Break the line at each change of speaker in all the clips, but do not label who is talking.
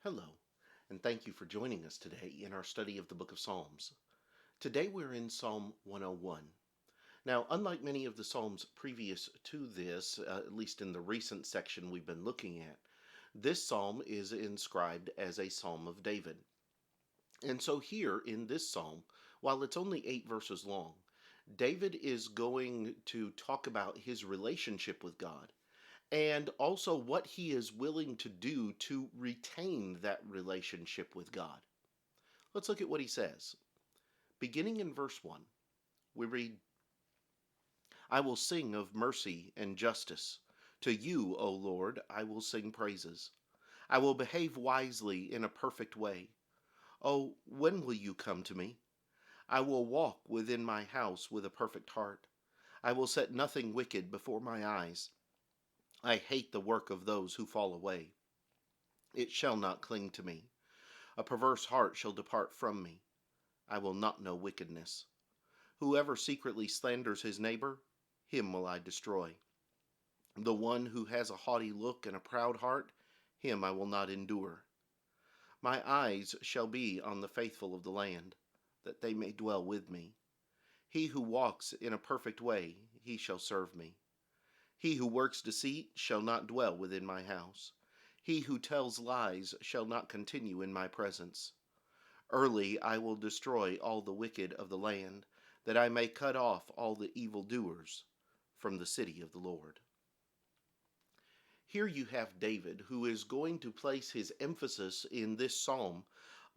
Hello, and thank you for joining us today in our study of the book of Psalms. Today we're in Psalm 101. Now, unlike many of the Psalms previous to this, at least in the recent section we've been looking at, this psalm is inscribed as a Psalm of David. And so here in this psalm, while it's only 8 verses long, David is going to talk about his relationship with God and also what he is willing to do to retain that relationship with God. Let's look at what he says. Beginning in verse 1, we read, I will sing of mercy and justice. To you, O Lord, I will sing praises. I will behave wisely in a perfect way. Oh, when will you come to me? I will walk within my house with a perfect heart. I will set nothing wicked before my eyes. I hate the work of those who fall away. It shall not cling to me. A perverse heart shall depart from me. I will not know wickedness. Whoever secretly slanders his neighbor, him will I destroy. The one who has a haughty look and a proud heart, him I will not endure. My eyes shall be on the faithful of the land, that they may dwell with me. He who walks in a perfect way, he shall serve me. He who works deceit shall not dwell within my house. He who tells lies shall not continue in my presence. Early I will destroy all the wicked of the land, that I may cut off all the evildoers from the city of the Lord. Here you have David, who is going to place his emphasis in this psalm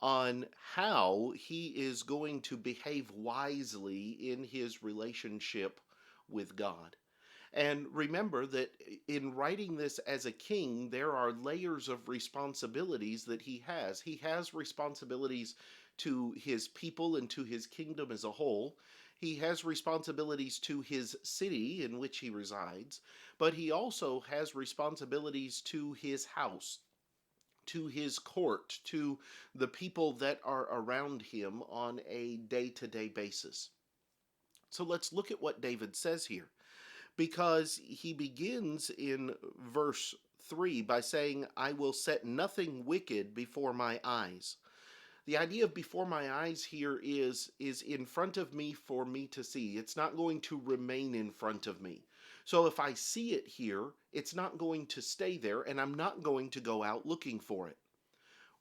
on how he is going to behave wisely in his relationship with God. And remember that in writing this as a king, there are layers of responsibilities that he has. He has responsibilities to his people and to his kingdom as a whole. He has responsibilities to his city in which he resides, but he also has responsibilities to his house, to his court, to the people that are around him on a day-to-day basis. So let's look at what David says here, because he begins in verse 3 by saying, I will set nothing wicked before my eyes. The idea of before my eyes here is in front of me for me to see. It's not going to remain in front of me. So if I see it here, it's not going to stay there, and I'm not going to go out looking for it.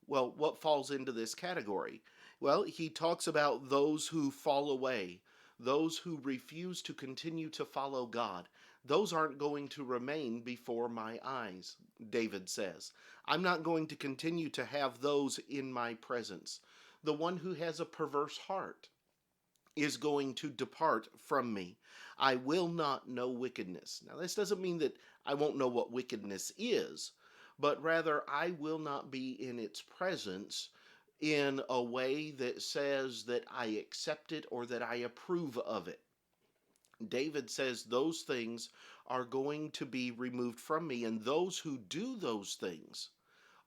Well, what falls into this category? Well, he talks about those who fall away, those who refuse to continue to follow God. Those aren't going to remain before my eyes, David says. I'm not going to continue to have those in my presence. The one who has a perverse heart is going to depart from me. I will not know wickedness. Now, this doesn't mean that I won't know what wickedness is, but rather I will not be in its presence in a way that says that I accept it or that I approve of it. David says those things are going to be removed from me, and those who do those things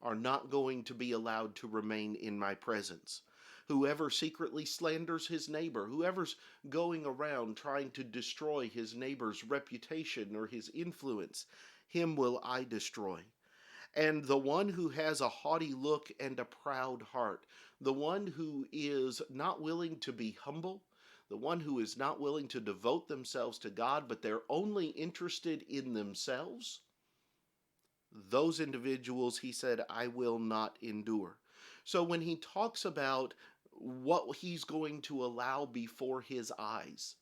are not going to be allowed to remain in my presence. Whoever secretly slanders his neighbor, whoever's going around trying to destroy his neighbor's reputation or his influence, him will I destroy. And the one who has a haughty look and a proud heart, the one who is not willing to be humble, the one who is not willing to devote themselves to God, but they're only interested in themselves, those individuals, he said, I will not endure. So when he talks about what he's going to allow before his eyes,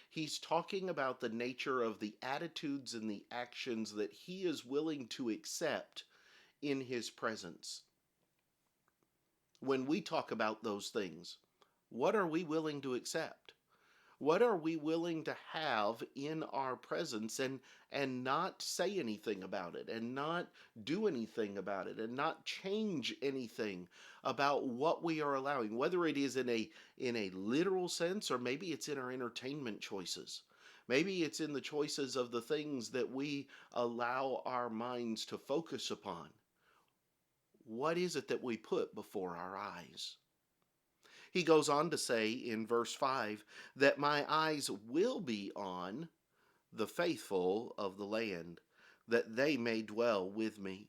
he's talking about the nature of the attitudes and the actions that he is willing to accept in his presence. When we talk about those things, what are we willing to accept? What are we willing to have in our presence and not say anything about it and not do anything about it and not change anything about what we are allowing, whether it is in a literal sense or maybe it's in our entertainment choices. Maybe it's in the choices of the things that we allow our minds to focus upon. What is it that we put before our eyes? He goes on to say in verse 5 that my eyes will be on the faithful of the land, that they may dwell with me.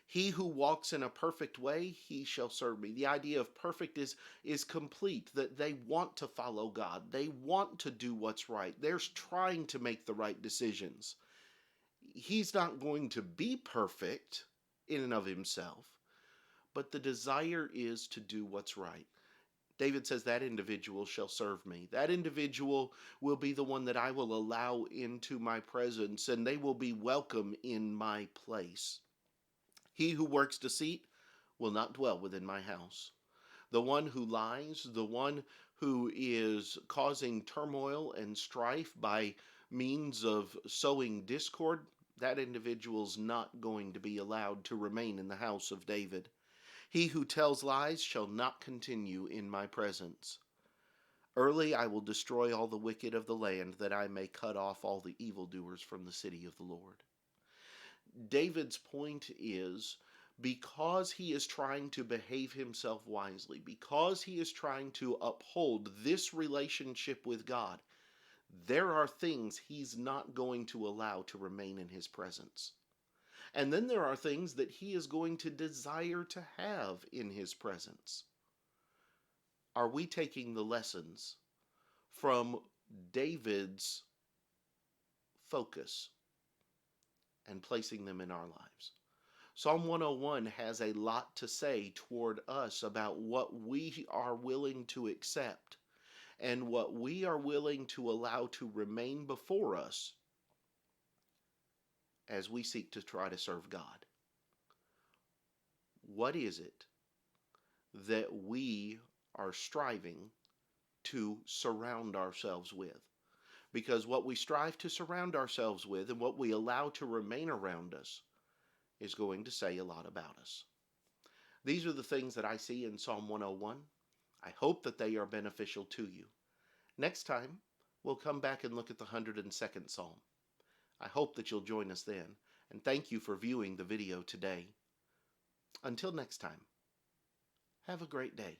He who walks in a perfect way, he shall serve me. The idea of perfect is complete, that they want to follow God. They want to do what's right. They're trying to make the right decisions. He's not going to be perfect in and of himself, but the desire is to do what's right. David says that individual shall serve me. That individual will be the one that I will allow into my presence, and they will be welcome in my place. He who works deceit will not dwell within my house. The one who lies, the one who is causing turmoil and strife by means of sowing discord, that individual's not going to be allowed to remain in the house of David. He who tells lies shall not continue in my presence. Early I will destroy all the wicked of the land, that I may cut off all the evildoers from the city of the Lord. David's point is, because he is trying to behave himself wisely, because he is trying to uphold this relationship with God, there are things he's not going to allow to remain in his presence. And then there are things that he is going to desire to have in his presence. Are we taking the lessons from David's focus and placing them in our lives? Psalm 101 has a lot to say toward us about what we are willing to accept and what we are willing to allow to remain before us as we seek to try to serve God. What is it that we are striving to surround ourselves with? Because what we strive to surround ourselves with and what we allow to remain around us is going to say a lot about us. These are the things that I see in Psalm 101. I hope that they are beneficial to you. Next time, we'll come back and look at the 102nd Psalm. I hope that you'll join us then, and thank you for viewing the video today. Until next time, have a great day.